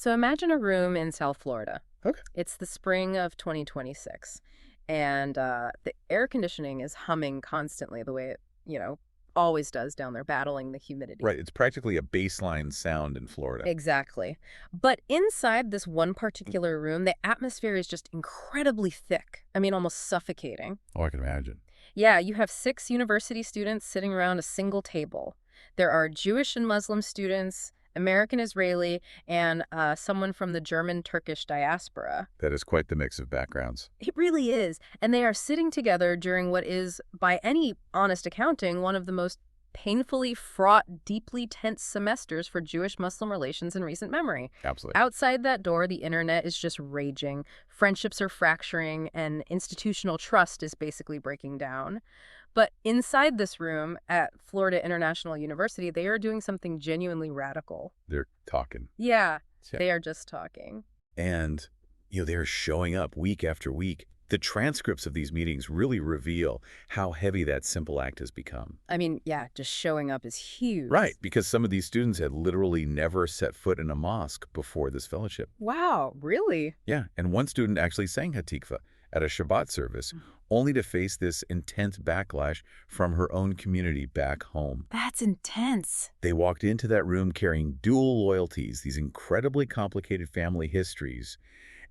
So imagine a room in South Florida. Okay. It's the spring of 2026, and the air conditioning is humming constantly the way it, always does down there, battling the humidity. Right. It's practically a baseline sound in Florida. Exactly. But inside this one particular room, the atmosphere is just incredibly thick. I mean, almost suffocating. Oh, I can imagine. Yeah, you have 6 university students sitting around a single table. There are Jewish and Muslim students, American Israeli, and someone from the German-Turkish diaspora. That is quite the mix of backgrounds. It really is. And they are sitting together during what is, by any honest accounting, one of the most painfully fraught, deeply tense semesters for Jewish-Muslim relations in recent memory. Absolutely. Outside that door, the internet is just raging. Friendships are fracturing, and institutional trust is basically breaking down. But inside this room at Florida International University, they are doing something genuinely radical. They're talking. Yeah, Yeah. they are just talking. And, they're showing up week after week. The transcripts of these meetings really reveal how heavy that simple act has become. I mean, yeah, just showing up is huge. Right, because some of these students had literally never set foot in a mosque before this fellowship. Wow, really? Yeah, and one student actually sang Hatikva at a Shabbat service, only to face this intense backlash from her own community back home. That's intense. They walked into that room carrying dual loyalties, these incredibly complicated family histories,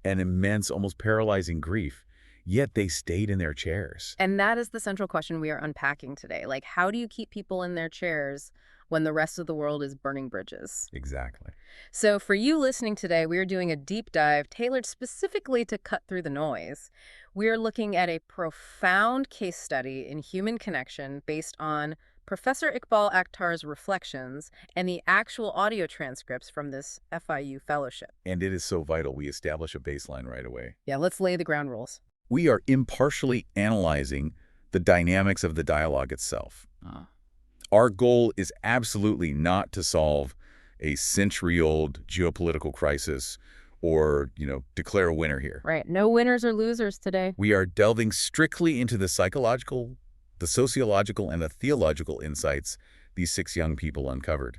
and immense, almost paralyzing grief. Yet they stayed in their chairs. And that is the central question we are unpacking today. Like, how do you keep people in their chairs when the rest of the world is burning bridges? Exactly. So for you listening today, we are doing a deep dive tailored specifically to cut through the noise. We are looking at a profound case study in human connection based on Professor Iqbal Akhtar's reflections and the actual audio transcripts from this FIU fellowship. And it is so vital we establish a baseline right away. Yeah, let's lay the ground rules. We are impartially analyzing the dynamics of the dialogue itself. Our goal is absolutely not to solve a century-old geopolitical crisis or, declare a winner here. Right. No winners or losers today. We are delving strictly into the psychological, the sociological, and the theological insights these 6 young people uncovered.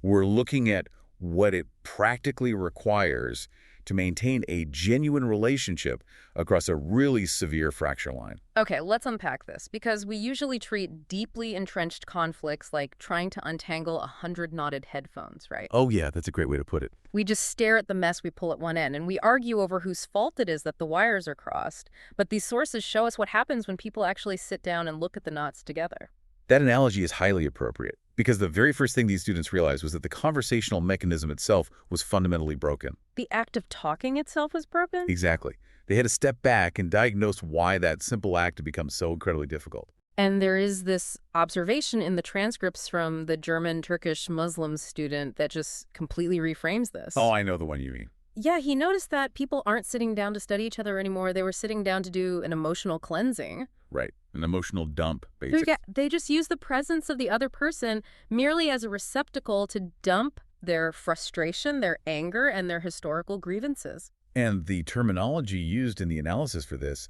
We're looking at what it practically requires to maintain a genuine relationship across a really severe fracture line. Okay, let's unpack this, because we usually treat deeply entrenched conflicts like trying to untangle 100 knotted headphones, right? Oh yeah, that's a great way to put it. We just stare at the mess we pull at one end, and we argue over whose fault it is that the wires are crossed. But these sources show us what happens when people actually sit down and look at the knots together. That analogy is highly appropriate, because the very first thing these students realized was that the conversational mechanism itself was fundamentally broken. The act of talking itself was broken? Exactly. They had to step back and diagnose why that simple act had become so incredibly difficult. And there is this observation in the transcripts from the German-Turkish Muslim student that just completely reframes this. Oh, I know the one you mean. Yeah, he noticed that people aren't sitting down to study each other anymore. They were sitting down to do an emotional cleansing. Right. An emotional dump, basically. Yeah, they just use the presence of the other person merely as a receptacle to dump their frustration, their anger, and their historical grievances. And the terminology used in the analysis for this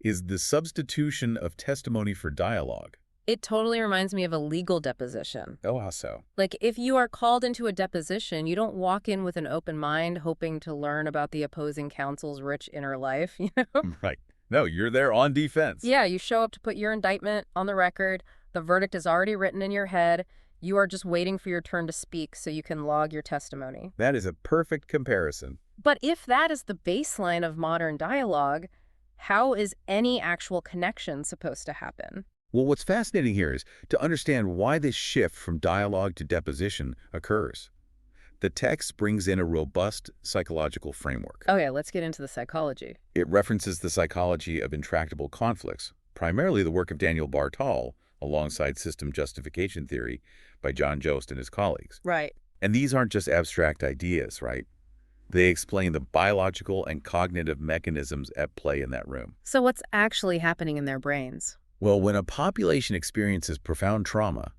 is the substitution of testimony for dialogue. It totally reminds me of a legal deposition. Oh, how so? Like, if you are called into a deposition, you don't walk in with an open mind hoping to learn about the opposing counsel's rich inner life, Right. No, you're there on defense. Yeah, you show up to put your indictment on the record. The verdict is already written in your head. You are just waiting for your turn to speak so you can log your testimony. That is a perfect comparison. But if that is the baseline of modern dialogue, how is any actual connection supposed to happen? Well, what's fascinating here is to understand why this shift from dialogue to deposition occurs. The text brings in a robust psychological framework. Okay, let's get into the psychology. It references the psychology of intractable conflicts, primarily the work of Daniel Bartal, alongside system justification theory by John Jost and his colleagues. Right. And these aren't just abstract ideas, right? They explain the biological and cognitive mechanisms at play in that room. So what's actually happening in their brains? Well, when a population experiences profound trauma,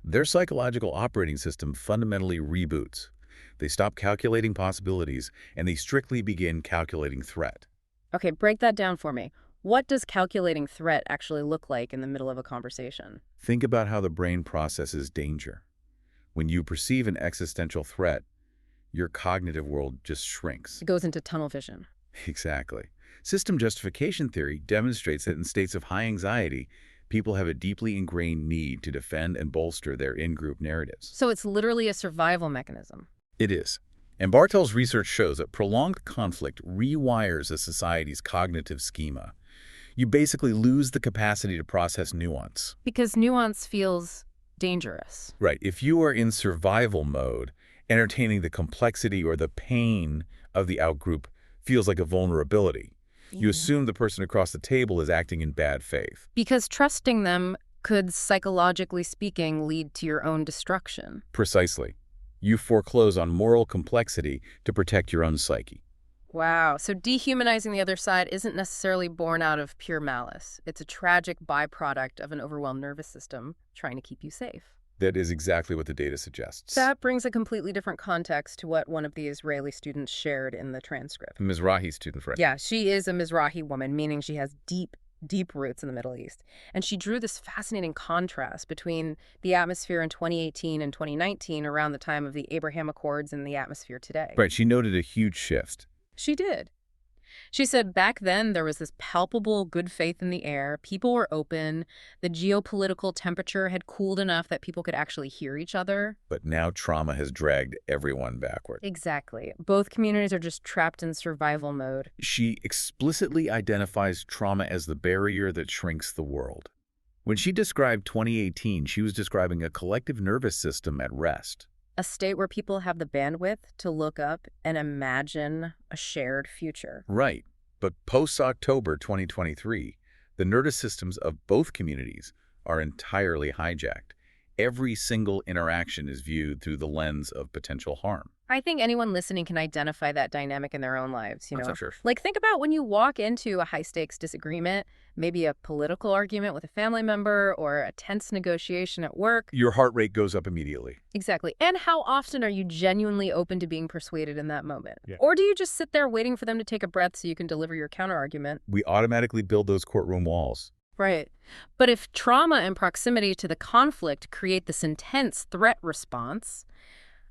their psychological operating system fundamentally reboots. They stop calculating possibilities, and they strictly begin calculating threat. Okay, break that down for me. What does calculating threat actually look like in the middle of a conversation? Think about how the brain processes danger. When you perceive an existential threat, your cognitive world just shrinks. It goes into tunnel vision. Exactly. System justification theory demonstrates that in states of high anxiety, people have a deeply ingrained need to defend and bolster their in-group narratives. So it's literally a survival mechanism. It is. And Bartel's research shows that prolonged conflict rewires a society's cognitive schema. You basically lose the capacity to process nuance. Because nuance feels dangerous. Right. If you are in survival mode, entertaining the complexity or the pain of the outgroup feels like a vulnerability. You assume the person across the table is acting in bad faith. Because trusting them could, psychologically speaking, lead to your own destruction. Precisely. You foreclose on moral complexity to protect your own psyche. Wow. So dehumanizing the other side isn't necessarily born out of pure malice. It's a tragic byproduct of an overwhelmed nervous system trying to keep you safe. That is exactly what the data suggests. That brings a completely different context to what one of the Israeli students shared in the transcript. Mizrahi student, right? Yeah, she is a Mizrahi woman, meaning she has deep roots in the Middle East. And she drew this fascinating contrast between the atmosphere in 2018 and 2019 around the time of the Abraham Accords and the atmosphere today. Right, she noted a huge shift. She did. She said back then there was this palpable good faith in the air. People were open. The geopolitical temperature had cooled enough that people could actually hear each other. But now trauma has dragged everyone backward. Exactly. Both communities are just trapped in survival mode. She explicitly identifies trauma as the barrier that shrinks the world. When she described 2018, she was describing a collective nervous system at rest. A state where people have the bandwidth to look up and imagine a shared future. Right. But post-October 2023, the nervous systems of both communities are entirely hijacked. Every single interaction is viewed through the lens of potential harm. I think anyone listening can identify that dynamic in their own lives, you know? I'm sure. Like, think about when you walk into a high-stakes disagreement, maybe a political argument with a family member or a tense negotiation at work. Your heart rate goes up immediately. Exactly. And how often are you genuinely open to being persuaded in that moment? Yeah. Or do you just sit there waiting for them to take a breath so you can deliver your counterargument? We automatically build those courtroom walls. Right. But if trauma and proximity to the conflict create this intense threat response,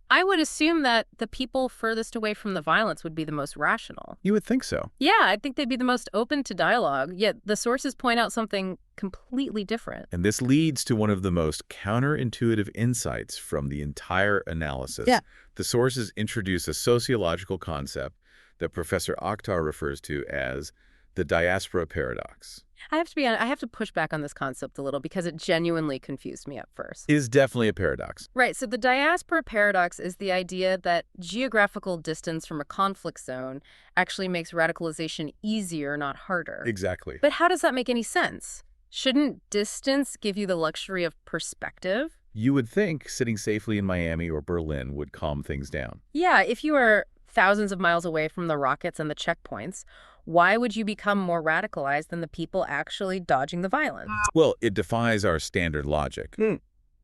I would assume that the people furthest away from the violence would be the most rational. You would think so. Yeah, I think they'd be the most open to dialogue, yet the sources point out something completely different. And this leads to one of the most counterintuitive insights from the entire analysis. Yeah. The sources introduce a sociological concept that Professor Akhtar refers to as the diaspora paradox. I have to be honest, I have to push back on this concept a little because it genuinely confused me at first. It is definitely a paradox. Right, so the diaspora paradox is the idea that geographical distance from a conflict zone actually makes radicalization easier, not harder. Exactly. But how does that make any sense? Shouldn't distance give you the luxury of perspective? You would think sitting safely in Miami or Berlin would calm things down. Yeah, if you are thousands of miles away from the rockets and the checkpoints, why would you become more radicalized than the people actually dodging the violence? Well, it defies our standard logic.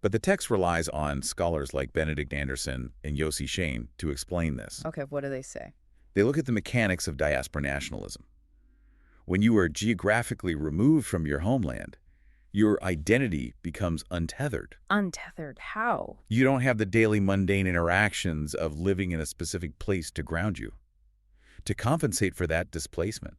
But the text relies on scholars like Benedict Anderson and Yossi Shane to explain this. Okay, what do they say? They look at the mechanics of diaspora nationalism. When you are geographically removed from your homeland, your identity becomes untethered. Untethered? How? You don't have the daily mundane interactions of living in a specific place to ground you. To compensate for that displacement,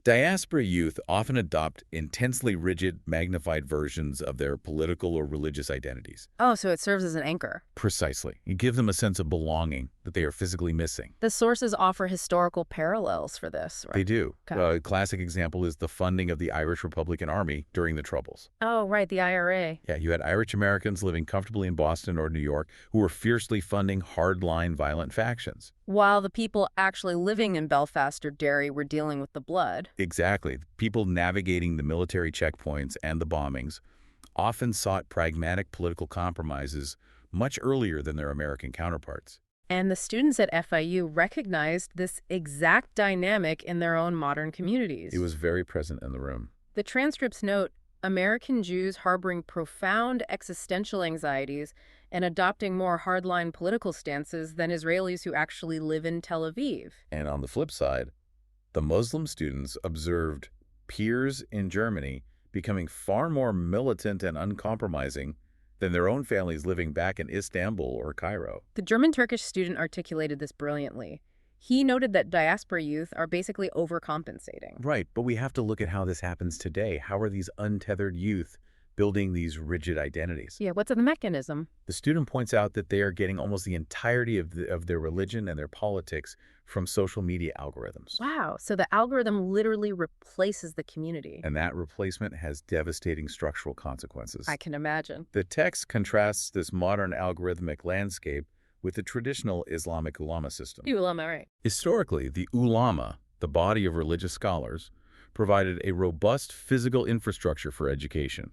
diaspora youth often adopt intensely rigid, magnified versions of their political or religious identities. Oh, so it serves as an anchor. Precisely. You give them a sense of belonging that they are physically missing. The sources offer historical parallels for this, right? They do. Okay. A classic example is the funding of the Irish Republican Army during the Troubles. Oh, right, the IRA. Yeah, you had Irish Americans living comfortably in Boston or New York who were fiercely funding hardline violent factions. While the people actually living in Belfast or Derry were dealing with the blood. Exactly. People navigating the military checkpoints and the bombings often sought pragmatic political compromises much earlier than their American counterparts. And the students at FIU recognized this exact dynamic in their own modern communities. It was very present in the room. The transcripts note American Jews harboring profound existential anxieties and adopting more hardline political stances than Israelis who actually live in Tel Aviv. And on the flip side, the Muslim students observed peers in Germany becoming far more militant and uncompromising than their own families living back in Istanbul or Cairo. The German-Turkish student articulated this brilliantly. He noted that diaspora youth are basically overcompensating. Right, but we have to look at how this happens today. How are these untethered youth building these rigid identities? Yeah, what's the mechanism? The student points out that they are getting almost the entirety of their religion and their politics from social media algorithms. Wow, so the algorithm literally replaces the community. And that replacement has devastating structural consequences. I can imagine. The text contrasts this modern algorithmic landscape with the traditional Islamic ulama system. The ulama, right. Historically, the ulama, the body of religious scholars, provided a robust physical infrastructure for education.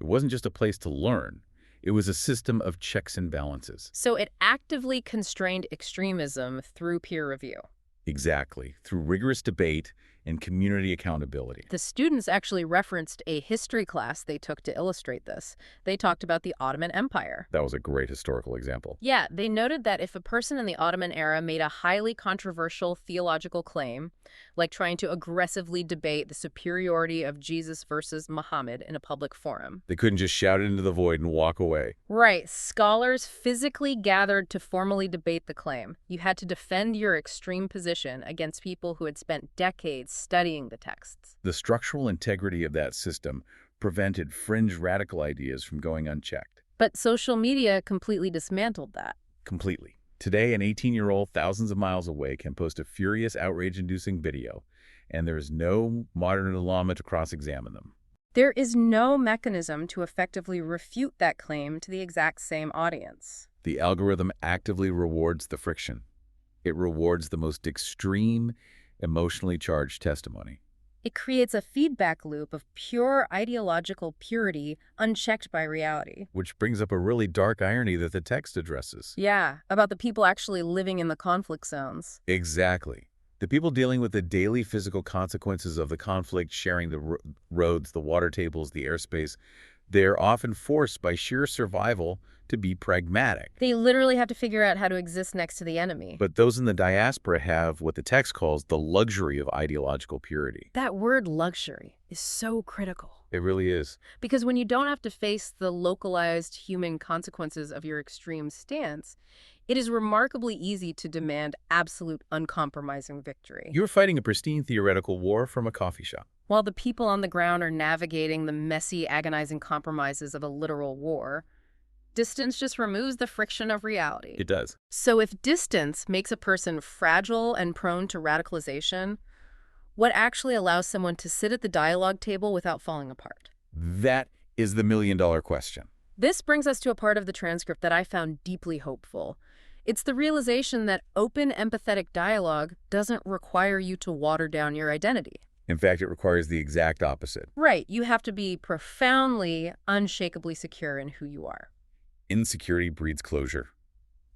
It wasn't just a place to learn. It was a system of checks and balances. So it actively constrained extremism through peer review. Exactly, through rigorous debate and community accountability. The students actually referenced a history class they took to illustrate this. They talked about the Ottoman Empire. That was a great historical example. Yeah, they noted that if a person in the Ottoman era made a highly controversial theological claim, like trying to aggressively debate the superiority of Jesus versus Muhammad in a public forum. They couldn't just shout it into the void and walk away. Right. Scholars physically gathered to formally debate the claim. You had to defend your extreme position against people who had spent decades studying the texts. The structural integrity of that system prevented fringe radical ideas from going unchecked. But social media completely dismantled that. Completely. Today, an 18-year-old thousands of miles away can post a furious, outrage-inducing video, and there is no modern ulama to cross-examine them. There is no mechanism to effectively refute that claim to the exact same audience. The algorithm actively rewards the friction. It rewards the most extreme, emotionally charged testimony. It creates a feedback loop of pure ideological purity unchecked by reality. Which brings up a really dark irony that the text addresses. Yeah, about the people actually living in the conflict zones. Exactly. The people dealing with the daily physical consequences of the conflict, sharing the roads, the water tables, the airspace, they're often forced by sheer survival to be pragmatic. They literally have to figure out how to exist next to the enemy. But those in the diaspora have what the text calls the luxury of ideological purity. That word luxury is so critical. It really is. Because when you don't have to face the localized human consequences of your extreme stance, it is remarkably easy to demand absolute uncompromising victory. You're fighting a pristine theoretical war from a coffee shop. While the people on the ground are navigating the messy, agonizing compromises of a literal war, distance just removes the friction of reality. It does. So if distance makes a person fragile and prone to radicalization, what actually allows someone to sit at the dialogue table without falling apart? That is the million-dollar question. This brings us to a part of the transcript that I found deeply hopeful. It's the realization that open, empathetic dialogue doesn't require you to water down your identity. In fact, it requires the exact opposite. Right. You have to be profoundly, unshakably secure in who you are. Insecurity breeds closure.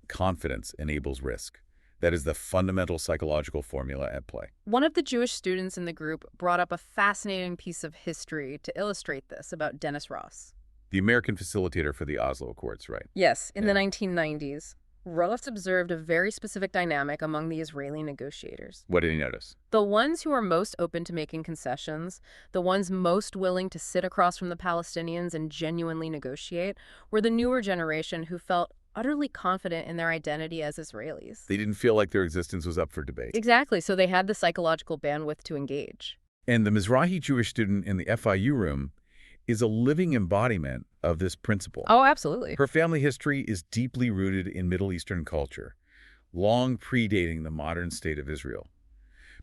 Confidence enables risk. That is the fundamental psychological formula at play. One of the Jewish students in the group brought up a fascinating piece of history to illustrate this about Dennis Ross. The American facilitator for the Oslo Accords, right? Yes, in the 1990s. Ross observed a very specific dynamic among the Israeli negotiators. What did he notice? The ones who were most open to making concessions, the ones most willing to sit across from the Palestinians and genuinely negotiate, were the newer generation who felt utterly confident in their identity as Israelis. They didn't feel like their existence was up for debate. Exactly, so they had the psychological bandwidth to engage. And the Mizrahi Jewish student in the FIU room is a living embodiment of this principle. Oh, absolutely. Her family history is deeply rooted in Middle Eastern culture, long predating the modern state of Israel.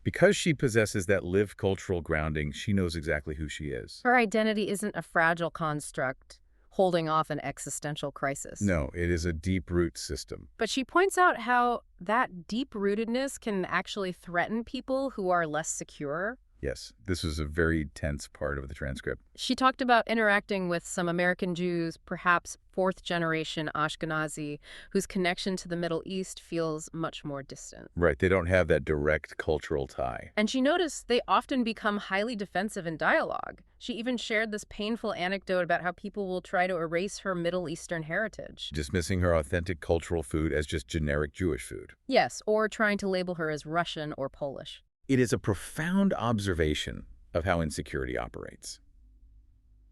Because she possesses that lived cultural grounding, she knows exactly who she is. Her identity isn't a fragile construct holding off an existential crisis. No, it is a deep-root system. But she points out how that deep-rootedness can actually threaten people who are less secure. Yes, this was a very tense part of the transcript. She talked about interacting with some American Jews, perhaps fourth-generation Ashkenazi, whose connection to the Middle East feels much more distant. Right, they don't have that direct cultural tie. And she noticed they often become highly defensive in dialogue. She even shared this painful anecdote about how people will try to erase her Middle Eastern heritage. Dismissing her authentic cultural food as just generic Jewish food. Yes, or trying to label her as Russian or Polish. It is a profound observation of how insecurity operates.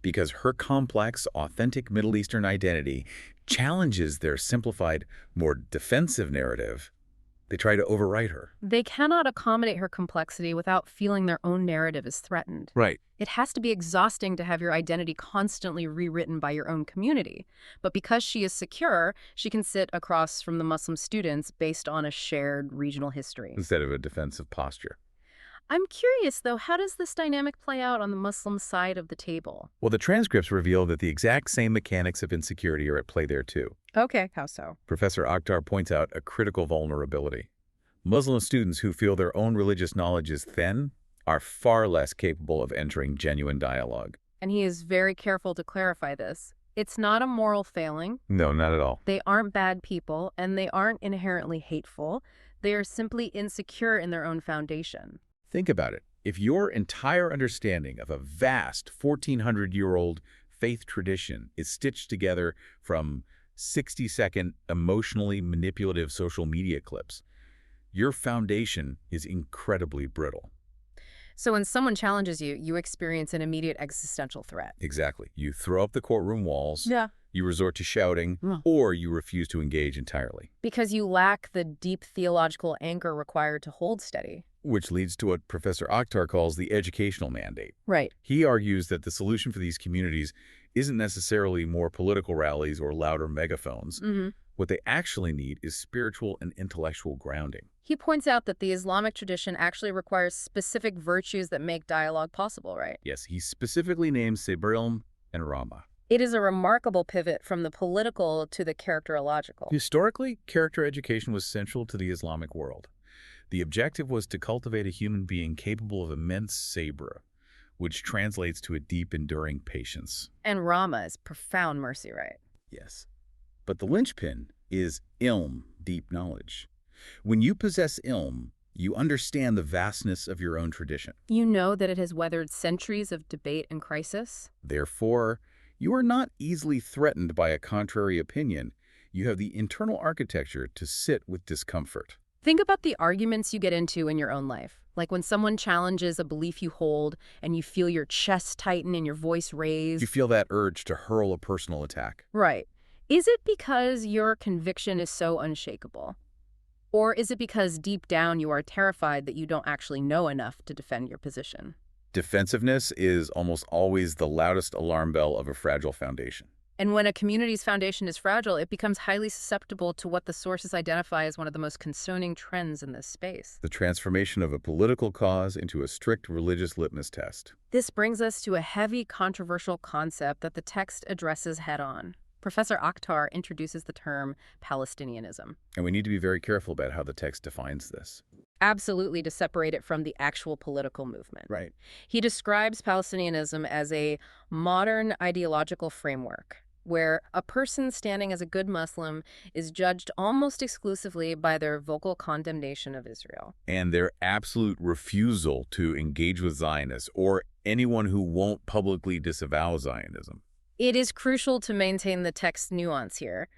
because her complex, authentic Middle Eastern identity challenges their simplified, more defensive narrative. They try to overwrite her. They cannot accommodate her complexity without feeling their own narrative is threatened. Right. It has to be exhausting to have your identity constantly rewritten by your own community. But because she is secure, she can sit across from the Muslim students based on a shared regional history. Instead of a defensive posture. I'm curious, though, how does this dynamic play out on the Muslim side of the table? Well, the transcripts reveal that the exact same mechanics of insecurity are at play there, too. Okay, how so? Professor Akhtar points out a critical vulnerability. Muslim students who feel their own religious knowledge is thin are far less capable of entering genuine dialogue. And he is very careful to clarify this. It's not a moral failing. No, not at all. They aren't bad people, and they aren't inherently hateful. They are simply insecure in their own foundation. Think about it. If your entire understanding of a vast 1,400-year-old faith tradition is stitched together from 60-second emotionally manipulative social media clips, your foundation is incredibly brittle. So when someone challenges you, you experience an immediate existential threat. Exactly. You throw up the courtroom walls, you resort to shouting, or you refuse to engage entirely. Because you lack the deep theological anchor required to hold steady. Which leads to what Professor Akhtar calls the educational mandate. Right. He argues that the solution for these communities isn't necessarily more political rallies or louder megaphones. What they actually need is spiritual and intellectual grounding. He points out that the Islamic tradition actually requires specific virtues that make dialogue possible, right? Yes, he specifically names sabr and rahma. It is a remarkable pivot from the political to the characterological. Historically, character education was central to the Islamic world. The objective was to cultivate a human being capable of immense sabr, which translates to a deep, enduring patience. And Rama is profound mercy, right? Yes. But the linchpin is ilm, deep knowledge. When you possess ilm, you understand the vastness of your own tradition. You know that it has weathered centuries of debate and crisis. Therefore, you are not easily threatened by a contrary opinion. You have the internal architecture to sit with discomfort. Think about the arguments you get into in your own life. Like when someone challenges a belief you hold and you feel your chest tighten and your voice raise. You feel that urge to hurl a personal attack. Right. Is it because your conviction is so unshakable? Or is it because deep down you are terrified that you don't actually know enough to defend your position? Defensiveness is almost always the loudest alarm bell of a fragile foundation. And when a community's foundation is fragile, it becomes highly susceptible to what the sources identify as one of the most concerning trends in this space. The transformation of a political cause into a strict religious litmus test. This brings us to a heavy, controversial concept that the text addresses head-on. Professor Akhtar introduces the term Palestinianism. And we need to be very careful about how the text defines this. Absolutely, to separate it from the actual political movement. Right. He describes Palestinianism as a modern ideological framework where a person standing as a good Muslim is judged almost exclusively by their vocal condemnation of Israel. And their absolute refusal to engage with Zionists or anyone who won't publicly disavow Zionism. It is crucial to maintain the text's nuance here.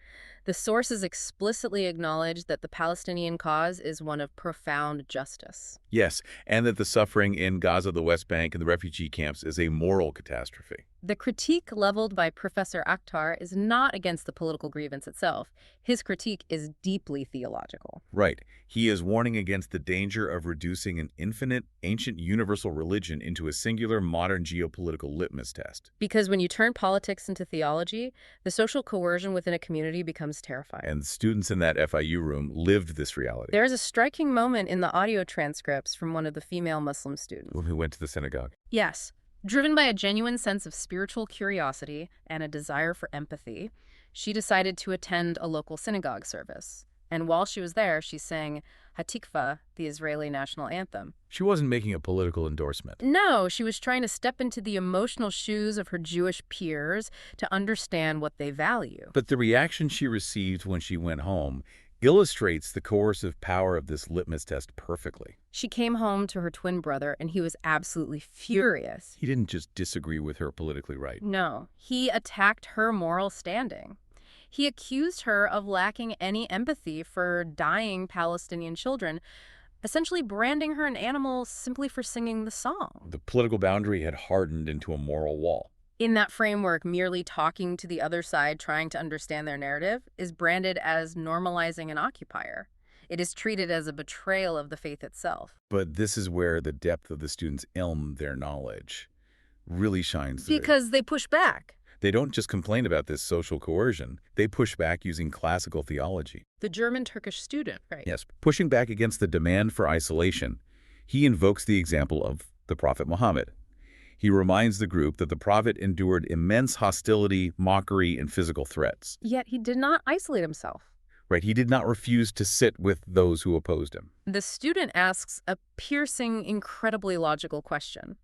The sources explicitly acknowledge that the Palestinian cause is one of profound justice. Yes, and that the suffering in Gaza, the West Bank, and the refugee camps is a moral catastrophe. The critique leveled by Professor Akhtar is not against the political grievance itself. His critique is deeply theological. Right. He is warning against the danger of reducing an infinite, ancient, universal religion into a singular, modern geopolitical litmus test. Because when you turn politics into theology, the social coercion within a community becomes terrifying. And students in that FIU room lived this reality. There is a striking moment in the audio transcripts from one of the female Muslim students. Who went to the synagogue. Yes. Driven by a genuine sense of spiritual curiosity and a desire for empathy, she decided to attend a local synagogue service. And while she was there, she sang Hatikva, the Israeli national anthem. She wasn't making a political endorsement. No, she was trying to step into the emotional shoes of her Jewish peers to understand what they value. But the reaction she received when she went home illustrates the coercive power of this litmus test perfectly. She came home to her twin brother, and he was absolutely furious. He didn't just disagree with her politically right. No, he attacked her moral standing. He accused her of lacking any empathy for dying Palestinian children, essentially branding her an animal simply for singing the song. The political boundary had hardened into a moral wall. In that framework, merely talking to the other side, trying to understand their narrative, is branded as normalizing an occupier. It is treated as a betrayal of the faith itself. But this is where the depth of the students' their knowledge really shines through. Because they push back. They don't just complain about this social coercion. They push back using classical theology. The German-Turkish student, right? Yes, pushing back against the demand for isolation. He invokes the example of the Prophet Muhammad. He reminds the group that the Prophet endured immense hostility, mockery, and physical threats. Yet he did not isolate himself. Right, he did not refuse to sit with those who opposed him. The student asks a piercing, incredibly logical question.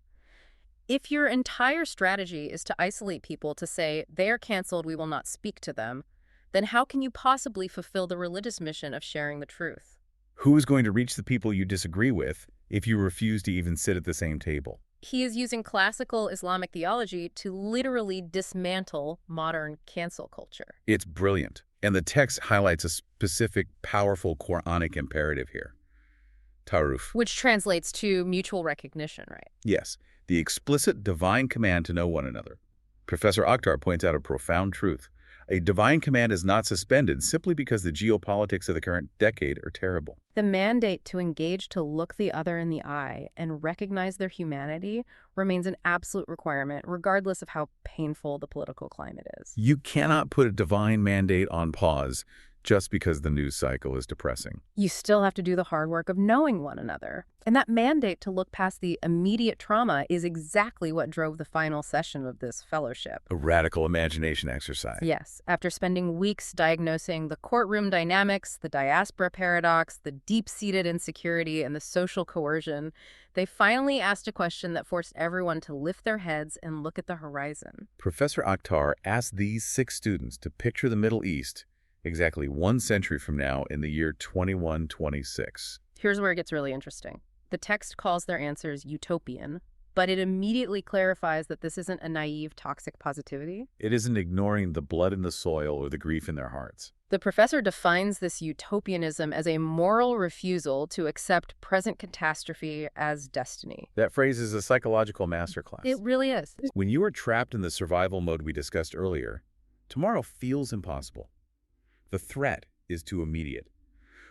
If your entire strategy is to isolate people, to say, they are canceled, we will not speak to them, then how can you possibly fulfill the religious mission of sharing the truth? Who is going to reach the people you disagree with if you refuse to even sit at the same table? He is using classical Islamic theology to literally dismantle modern cancel culture. It's brilliant. And the text highlights a specific, powerful Quranic imperative here. Ta'aruf. Which translates to mutual recognition, right? Yes, the explicit divine command to know one another. Professor Akhtar points out a profound truth. A divine command is not suspended simply because the geopolitics of the current decade are terrible. The mandate to engage, to look the other in the eye and recognize their humanity remains an absolute requirement, regardless of how painful the political climate is. You cannot put a divine mandate on pause just because the news cycle is depressing. You still have to do the hard work of knowing one another. And that mandate to look past the immediate trauma is exactly what drove the final session of this fellowship. A radical imagination exercise. Yes. After spending weeks diagnosing the courtroom dynamics, the diaspora paradox, the deep-seated insecurity, and the social coercion, they finally asked a question that forced everyone to lift their heads and look at the horizon. Professor Akhtar asked these 6 students to picture the Middle East exactly 1 century from now in the year 2126. Here's where it gets really interesting. The text calls their answers utopian, but it immediately clarifies that this isn't a naive, toxic positivity. It isn't ignoring the blood in the soil or the grief in their hearts. The professor defines this utopianism as a moral refusal to accept present catastrophe as destiny. That phrase is a psychological masterclass. It really is. When you are trapped in the survival mode we discussed earlier, tomorrow feels impossible. The threat is too immediate.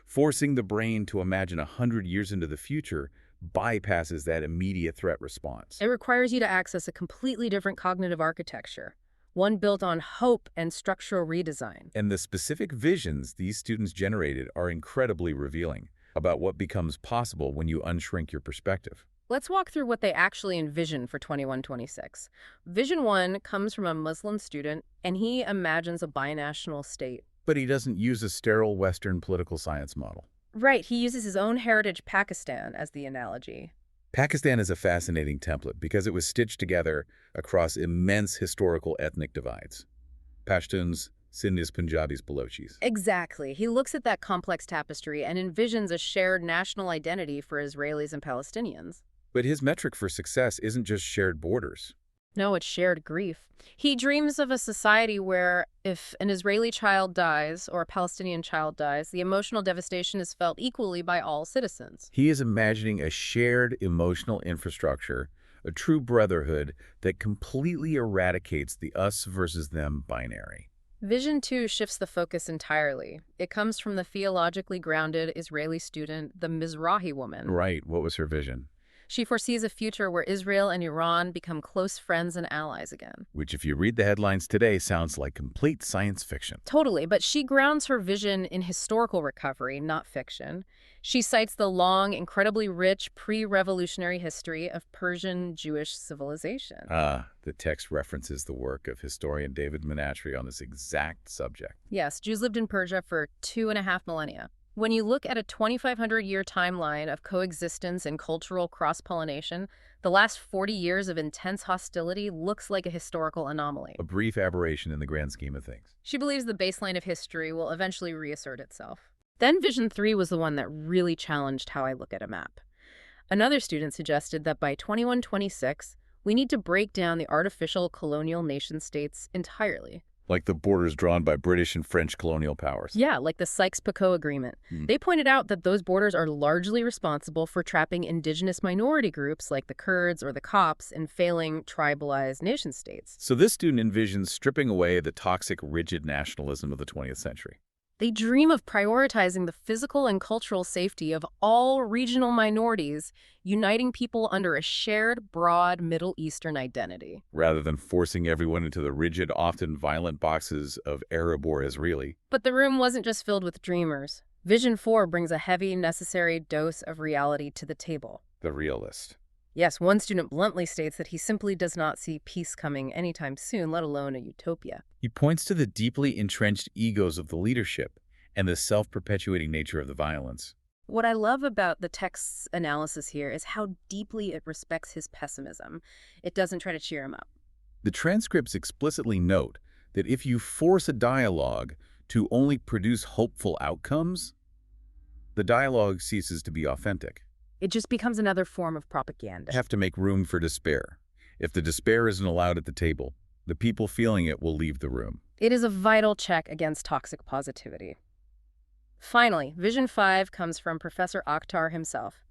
Forcing the brain to imagine 100 years into the future bypasses that immediate threat response. It requires you to access a completely different cognitive architecture, one built on hope and structural redesign. And the specific visions these students generated are incredibly revealing about what becomes possible when you unshrink your perspective. Let's walk through what they actually envision for 2126. Vision 1 comes from a Muslim student, and he imagines a binational state. But he doesn't use a sterile Western political science model. Right, he uses his own heritage, Pakistan, as the analogy. Pakistan is a fascinating template because it was stitched together across immense historical ethnic divides. Pashtuns, Sindhis, Punjabis, Balochis. Exactly. He looks at that complex tapestry and envisions a shared national identity for Israelis and Palestinians. But his metric for success isn't just shared borders. No, it's shared grief. He dreams of a society where if an Israeli child dies or a Palestinian child dies, the emotional devastation is felt equally by all citizens. He is imagining a shared emotional infrastructure, a true brotherhood that completely eradicates the us versus them binary. Vision 2 shifts the focus entirely. It comes from the theologically grounded Israeli student, the Mizrahi woman. Right. What was her vision? She foresees a future where Israel and Iran become close friends and allies again. Which, if you read the headlines today, sounds like complete science fiction. Totally, but she grounds her vision in historical recovery, not fiction. She cites the long, incredibly rich pre-revolutionary history of Persian Jewish civilization. The text references the work of historian David Menatry on this exact subject. Yes, Jews lived in Persia for 2.5 millennia. When you look at a 2,500-year timeline of coexistence and cultural cross-pollination, the last 40 years of intense hostility looks like a historical anomaly. A brief aberration in the grand scheme of things. She believes the baseline of history will eventually reassert itself. Then Vision 3 was the one that really challenged how I look at a map. Another student suggested that by 2126, we need to break down the artificial colonial nation-states entirely. Like the borders drawn by British and French colonial powers. Yeah, like the Sykes-Picot Agreement. They pointed out that those borders are largely responsible for trapping indigenous minority groups like the Kurds or the Copts in failing tribalized nation-states. So this student envisions stripping away the toxic, rigid nationalism of the 20th century. They dream of prioritizing the physical and cultural safety of all regional minorities, uniting people under a shared, broad Middle Eastern identity. Rather than forcing everyone into the rigid, often violent boxes of Arab or Israeli. But the room wasn't just filled with dreamers. Vision 4 brings a heavy, necessary dose of reality to the table. The realist. Yes, one student bluntly states that he simply does not see peace coming anytime soon, let alone a utopia. He points to the deeply entrenched egos of the leadership and the self-perpetuating nature of the violence. What I love about the text's analysis here is how deeply it respects his pessimism. It doesn't try to cheer him up. The transcripts explicitly note that if you force a dialogue to only produce hopeful outcomes, the dialogue ceases to be authentic. It just becomes another form of propaganda. You have to make room for despair. If the despair isn't allowed at the table, the people feeling it will leave the room. It is a vital check against toxic positivity. Finally, Vision 5 comes from Professor Akhtar himself.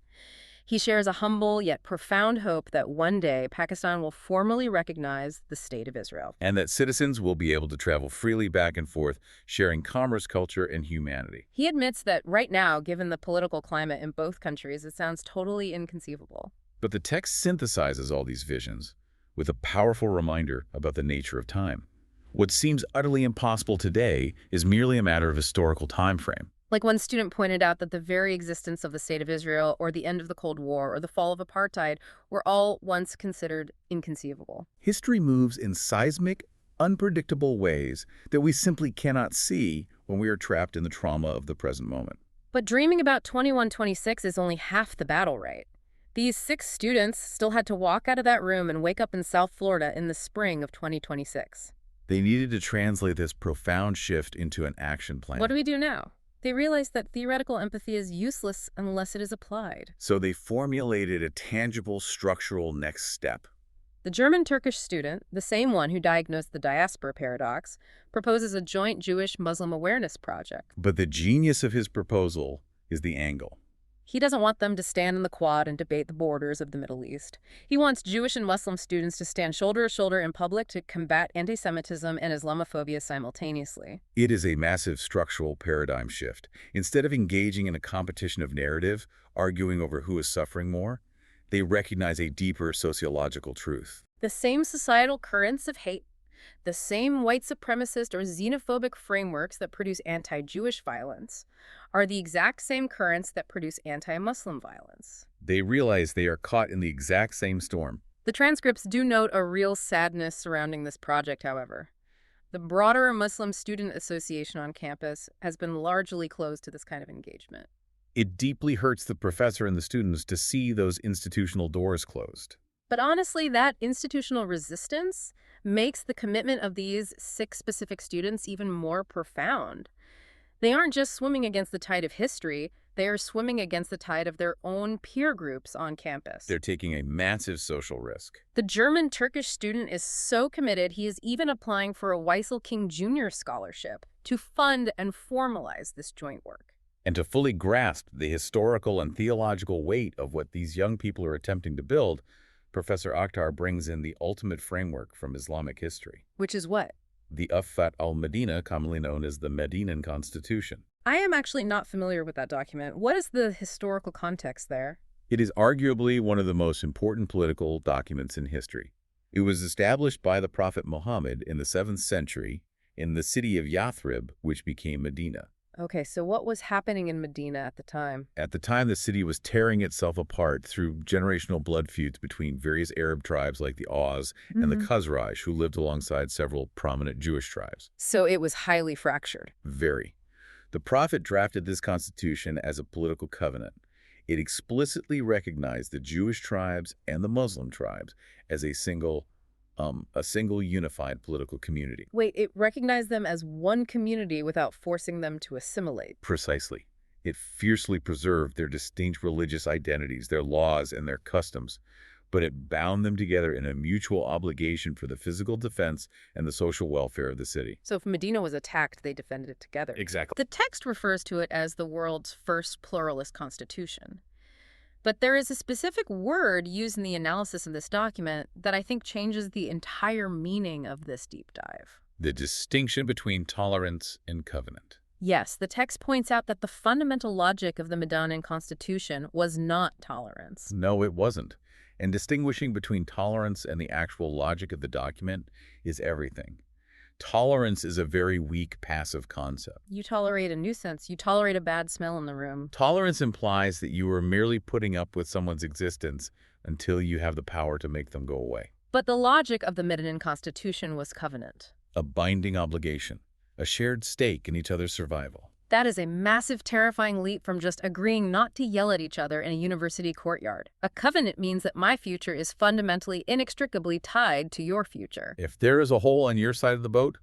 He shares a humble yet profound hope that one day Pakistan will formally recognize the State of Israel. And that citizens will be able to travel freely back and forth, sharing commerce, culture, and humanity. He admits that right now, given the political climate in both countries, it sounds totally inconceivable. But the text synthesizes all these visions with a powerful reminder about the nature of time. What seems utterly impossible today is merely a matter of historical time frame. Like one student pointed out that the very existence of the State of Israel or the end of the Cold War or the fall of apartheid were all once considered inconceivable. History moves in seismic, unpredictable ways that we simply cannot see when we are trapped in the trauma of the present moment. But dreaming about 2126 is only half the battle, right? These 6 students still had to walk out of that room and wake up in South Florida in the spring of 2026. They needed to translate this profound shift into an action plan. What do we do now? They realized that theoretical empathy is useless unless it is applied. So they formulated a tangible structural next step. The German-Turkish student, the same one who diagnosed the diaspora paradox, proposes a joint Jewish-Muslim awareness project. But the genius of his proposal is the angle. He doesn't want them to stand in the quad and debate the borders of the Middle East. He wants Jewish and Muslim students to stand shoulder to shoulder in public to combat anti-Semitism and Islamophobia simultaneously. It is a massive structural paradigm shift. Instead of engaging in a competition of narrative, arguing over who is suffering more, they recognize a deeper sociological truth. The same societal currents of hate, the same white supremacist or xenophobic frameworks that produce anti-Jewish violence, are the exact same currents that produce anti-Muslim violence. They realize they are caught in the exact same storm. The transcripts do note a real sadness surrounding this project, however. The broader Muslim Student Association on campus has been largely closed to this kind of engagement. It deeply hurts the professor and the students to see those institutional doors closed. But honestly, that institutional resistance makes the commitment of these 6 specific students even more profound. They aren't just swimming against the tide of history, they are swimming against the tide of their own peer groups on campus. They're taking a massive social risk. The German-Turkish student is so committed, he is even applying for a Weissel King Jr. scholarship to fund and formalize this joint work. And to fully grasp the historical and theological weight of what these young people are attempting to build, Professor Akhtar brings in the ultimate framework from Islamic history. Which is what? The Afat al-Medina, commonly known as the Medinan Constitution. I am actually not familiar with that document. What is the historical context there? It is arguably one of the most important political documents in history. It was established by the Prophet Muhammad in the 7th century in the city of Yathrib, which became Medina. Okay, so what was happening in Medina at the time? At the time, the city was tearing itself apart through generational blood feuds between various Arab tribes like the Aus and the Khazraj, who lived alongside several prominent Jewish tribes. So it was highly fractured. Very. The Prophet drafted this constitution as a political covenant. It explicitly recognized the Jewish tribes and the Muslim tribes as a single unified political community. Wait, it recognized them as one community without forcing them to assimilate. Precisely. It fiercely preserved their distinct religious identities, their laws, and their customs, but it bound them together in a mutual obligation for the physical defense and the social welfare of the city. So if Medina was attacked, they defended it together. Exactly. The text refers to it as the world's first pluralist constitution. But there is a specific word used in the analysis of this document that I think changes the entire meaning of this deep dive. The distinction between tolerance and covenant. Yes, the text points out that the fundamental logic of the Medinan Constitution was not tolerance. No, it wasn't. And distinguishing between tolerance and the actual logic of the document is everything. Tolerance is a very weak, passive concept. You tolerate a nuisance. You tolerate a bad smell in the room. Tolerance implies that you are merely putting up with someone's existence until you have the power to make them go away. But the logic of the Medinan Constitution was covenant. A binding obligation, a shared stake in each other's survival. That is a massive, terrifying leap from just agreeing not to yell at each other in a university courtyard. A covenant means that my future is fundamentally, inextricably tied to your future. If there is a hole on your side of the boat,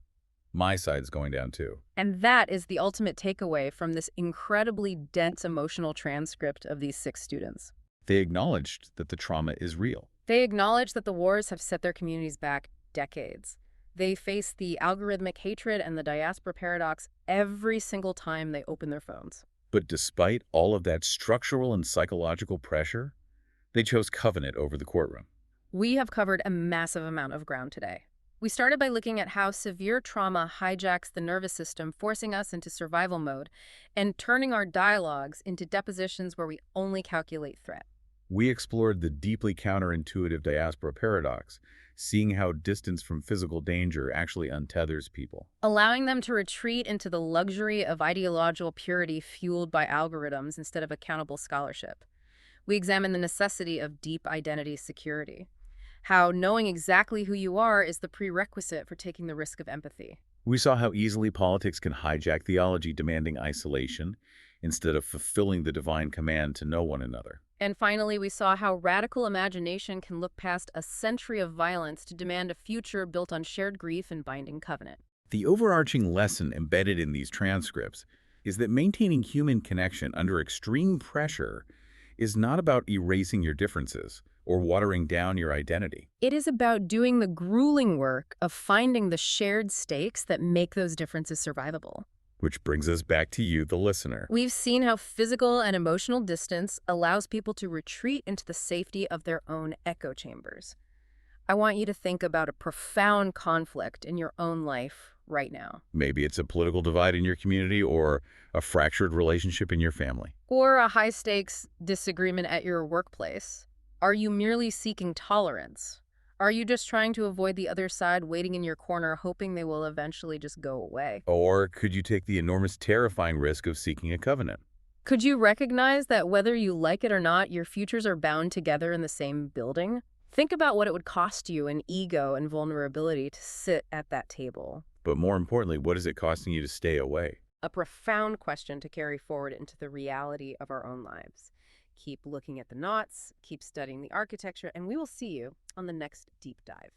my side's going down too. And that is the ultimate takeaway from this incredibly dense emotional transcript of these 6 students. They acknowledged that the trauma is real. They acknowledge that the wars have set their communities back decades. They face the algorithmic hatred and the diaspora paradox every single time they open their phones. But despite all of that structural and psychological pressure, they chose covenant over the courtroom. We have covered a massive amount of ground today. We started by looking at how severe trauma hijacks the nervous system, forcing us into survival mode and turning our dialogues into depositions where we only calculate threat. We explored the deeply counterintuitive diaspora paradox, seeing how distance from physical danger actually untethers people, allowing them to retreat into the luxury of ideological purity fueled by algorithms instead of accountable scholarship. We examined the necessity of deep identity security, how knowing exactly who you are is the prerequisite for taking the risk of empathy. We saw how easily politics can hijack theology demanding isolation instead of fulfilling the divine command to know one another. And finally, we saw how radical imagination can look past a century of violence to demand a future built on shared grief and binding covenant. The overarching lesson embedded in these transcripts is that maintaining human connection under extreme pressure is not about erasing your differences or watering down your identity. It is about doing the grueling work of finding the shared stakes that make those differences survivable. Which brings us back to you, the listener. We've seen how physical and emotional distance allows people to retreat into the safety of their own echo chambers. I want you to think about a profound conflict in your own life right now. Maybe it's a political divide in your community or a fractured relationship in your family. Or a high-stakes disagreement at your workplace. Are you merely seeking tolerance? Are you just trying to avoid the other side, waiting in your corner, hoping they will eventually just go away? Or could you take the enormous, terrifying risk of seeking a covenant? Could you recognize that whether you like it or not, your futures are bound together in the same building? Think about what it would cost you in ego and vulnerability to sit at that table. But more importantly, what is it costing you to stay away? A profound question to carry forward into the reality of our own lives. Keep looking at the knots, keep studying the architecture, and we will see you on the next deep dive.